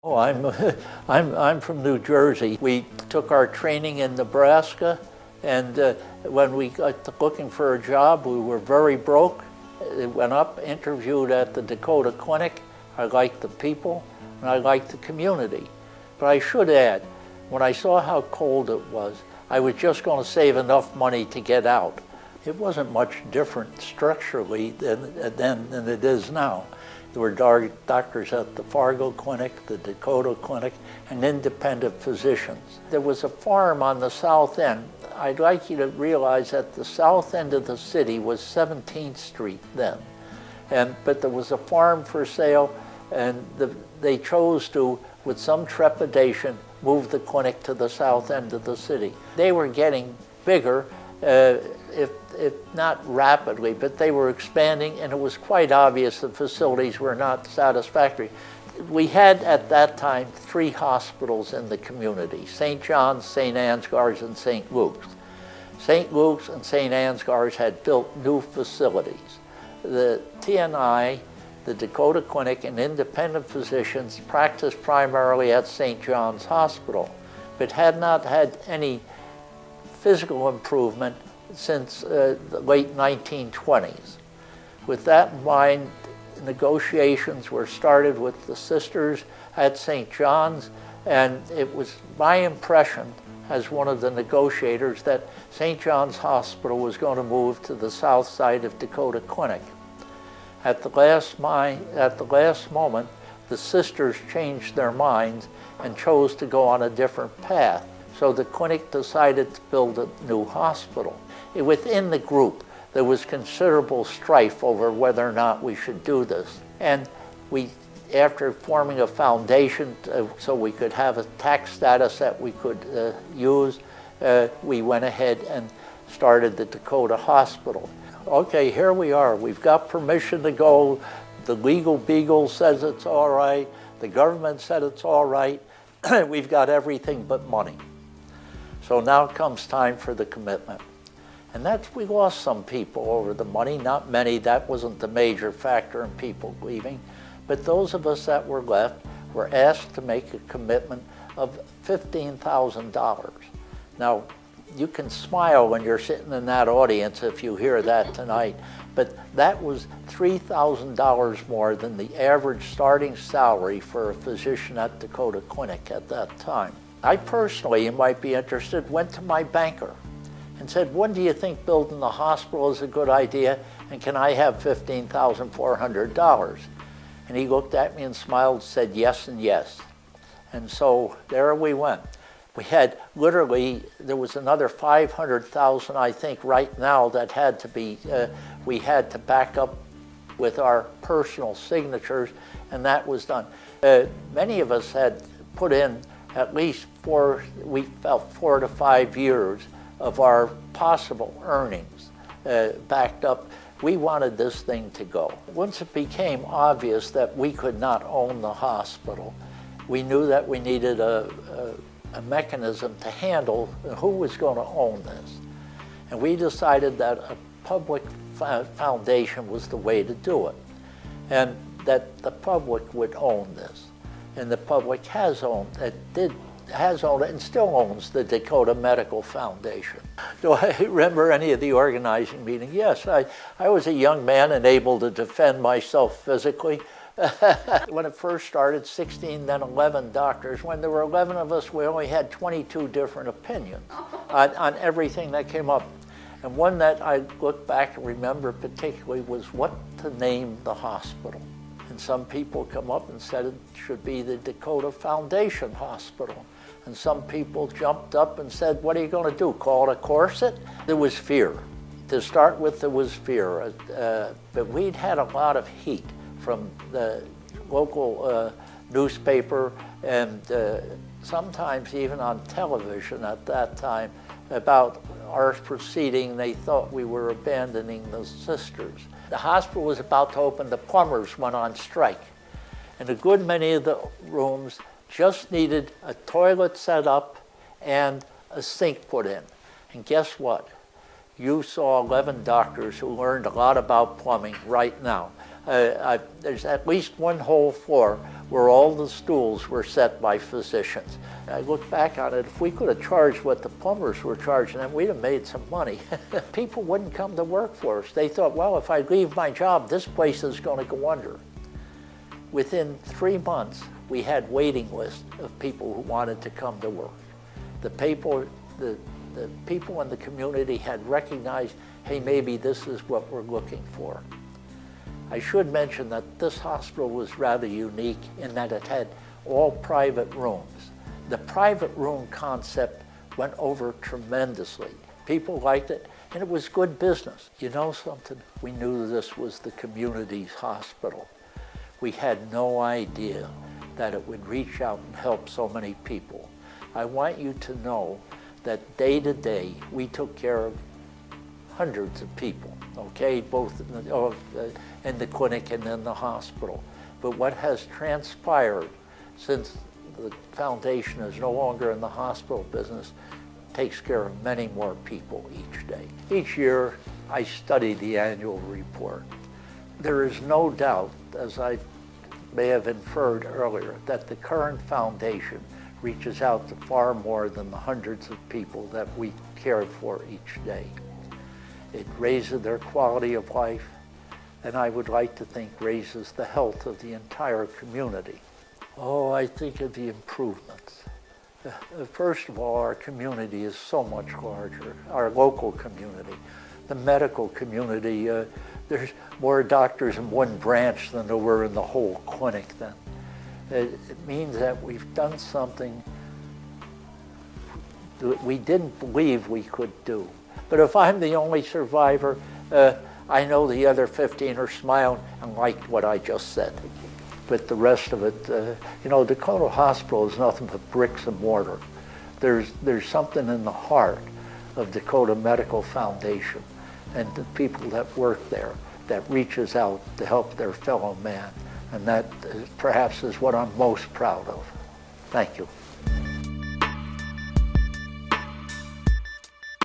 Oh, I'm from New Jersey. We took our training in Nebraska, and when we got looking for a job, we were very broke. Went up, interviewed at the Dakota Clinic. I liked the people, and I liked the community. But I should add, when I saw how cold it was, I was just going to save enough money to get out. It wasn't much different structurally than it is now. There were doctors at the Fargo Clinic, the Dakota Clinic, and independent physicians. There was a farm on the south end. I'd like you to realize that the south end of the city was 17th Street then. But there was a farm for sale, and they chose to, with some trepidation, move the clinic to the south end of the city. They were getting bigger, if not rapidly, but they were expanding, and it was quite obvious the facilities were not satisfactory. We had at that time 3 hospitals in the community: St. John's, St. Ansgar's, and St. Luke's. St. Luke's and St. Ansgar's had built new facilities. The TNI, the Dakota Clinic, and independent physicians practiced primarily at St. John's Hospital, but had not had any physical improvement since the late 1920s. With that in mind, negotiations were started with the sisters at St. John's, and it was my impression as one of the negotiators that St. John's Hospital was going to move to the south side of Dakota Clinic. At the last moment, the sisters changed their minds and chose to go on a different path. So the clinic decided to build a new hospital. Within the group, there was considerable strife over whether or not we should do this. And we, after forming a foundation so we could have a tax status that we could use, we went ahead and started the Dakota Hospital. Okay, here we are. We've got permission to go. The legal beagle says it's all right. The government said it's all right. We've got everything but money. So now comes time for the commitment. And we lost some people over the money, not many. That wasn't the major factor in people leaving. But those of us that were left were asked to make a commitment of $15,000. Now, you can smile when you're sitting in that audience if you hear that tonight, but that was $3,000 more than the average starting salary for a physician at Dakota Clinic at that time. I personally, you might be interested, went to my banker and said, when do you think building the hospital is a good idea, and can I have $15,400? And he looked at me and smiled, said yes and yes. And so there we went. We had literally, there was another $500,000, I think, right now that had to be, we had to back up with our personal signatures, and that was done. Many of us had put in at least 4 to 5 years of our possible earnings backed up. We wanted this thing to go. Once it became obvious that we could not own the hospital, we knew that we needed a mechanism to handle who was going to own this. And we decided that a public foundation was the way to do it, and that the public would own this. And the public has owned it and still owns the Dakota Medical Foundation. Do I remember any of the organizing meetings? Yes, I was a young man and able to defend myself physically. When it first started, 16, then 11 doctors. When there were 11 of us, we only had 22 different opinions on everything that came up. And one that I look back and remember particularly was what to name the hospital. And some people come up and said it should be the Dakota Foundation Hospital. And some people jumped up and said, what are you going to do, call it a corset? There was fear. To start with, there was fear. But we'd had a lot of heat from the local newspaper and sometimes even on television at that time about our proceeding. They thought we were abandoning the sisters. The hospital was about to open. The plumbers went on strike. And a good many of the rooms just needed a toilet set up and a sink put in. And guess what? You saw 11 doctors who learned a lot about plumbing right now. There's at least one whole floor where all the stools were set by physicians. I look back on it, if we could have charged what the plumbers were charging them, we'd have made some money. People wouldn't come to work for us. They thought, well, if I leave my job, this place is going to go under. Within 3 months, we had waiting lists of people who wanted to come to work. The people in the community had recognized, hey, maybe this is what we're looking for. I should mention that this hospital was rather unique in that it had all private rooms. The private room concept went over tremendously. People liked it, and it was good business. You know something? We knew this was the community's hospital. We had no idea that it would reach out and help so many people. I want you to know that day to day, we took care of hundreds of people, okay, both in the clinic and in the hospital. But what has transpired since the foundation is no longer in the hospital business takes care of many more people each day. Each year, I study the annual report. There is no doubt, as I may have inferred earlier, that the current foundation reaches out to far more than the hundreds of people that we cared for each day. It raises their quality of life, and I would like to think raises the health of the entire community. Oh, I think of the improvements. First of all, our community is so much larger, our local community. The medical community, there's more doctors in one branch than there were in the whole clinic then. It means that we've done something that we didn't believe we could do. But if I'm the only survivor, I know the other 15 are smiling and liked what I just said. But the rest of it, you know, Dakota Hospital is nothing but bricks and mortar. There's something in the heart of Dakota Medical Foundation and the people that work there that reaches out to help their fellow man. And that perhaps is what I'm most proud of. Thank you.